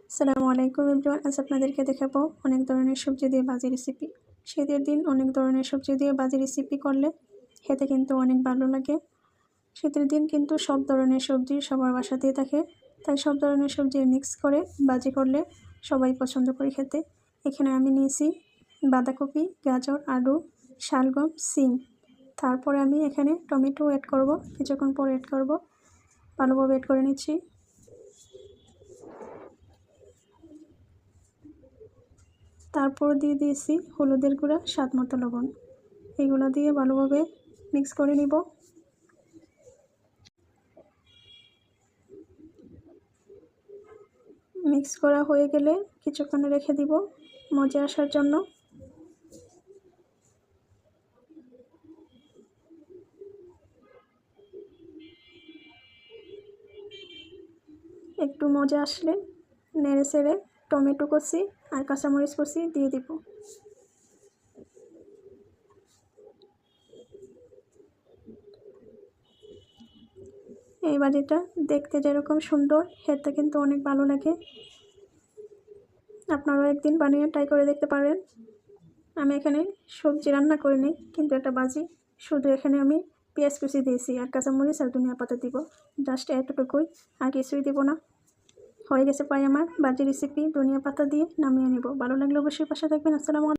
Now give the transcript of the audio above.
আসসালামু আলাইকুম এভরিওয়ান। আজ আপনাদেরকে দেখাবো অনেক ধরনের সবজি দিয়ে ভাজি রেসিপি। শীতের দিন অনেক ধরনের সবজি দিয়ে ভাজি রেসিপি করলে খেতে কিন্তু অনেক ভালো লাগে। শীতের দিন কিন্তু সব ধরনের সবজি সবার বাসাতেই থাকে, তাই সব ধরনের সবজি মিক্স করে ভাজি করলে সবাই পছন্দ করে খেতে। এখানে আমি নিয়েছি বাঁধাকপি, গাজর, আলু, শালগম, সিম। তারপরে আমি এখানে টমেটো অ্যাড করব, কিছুক্ষণ পরে অ্যাড করব। ভালোভাবে অ্যাড করে নিচ্ছি। তারপর দিয়ে দিয়েছি হলুদের গুঁড়া, স্বাদ মতো লবণ। এগুলো দিয়ে ভালোভাবে মিক্স করে নিব। মিক্স করা হয়ে গেলে কিছুক্ষণ রেখে দিব মজে আসার জন্য। একটু মজে আসলে নেড়ে চেড়ে টমেটো কষি আর কাঁচামরিচ কষি দিয়ে দিব। এই ভাজিটা দেখতে যেরকম সুন্দর, খেতে কিন্তু অনেক ভালো লাগে। আপনারাও একদিন বানিয়ে ট্রাই করে দেখতে পারেন। আমি এখানে সবজি রান্না করিনি, কিন্তু একটা ভাজি শুধু এখানে আমি পেঁয়াজ কুচি দিয়েছি আর কাঁচামরিচ আর ধনিয়া পাতা দিব, জাস্ট এতটুকুই, আর কিছুই দিব না। হয়ে গেছে প্রায় আমার ভাজি রেসিপি। ধনিয়া পাতা দিয়ে নামিয়ে নেব। ভালো লাগলে অবশ্যই পাশে থাকবেন। আসসালামু আলাইকুম।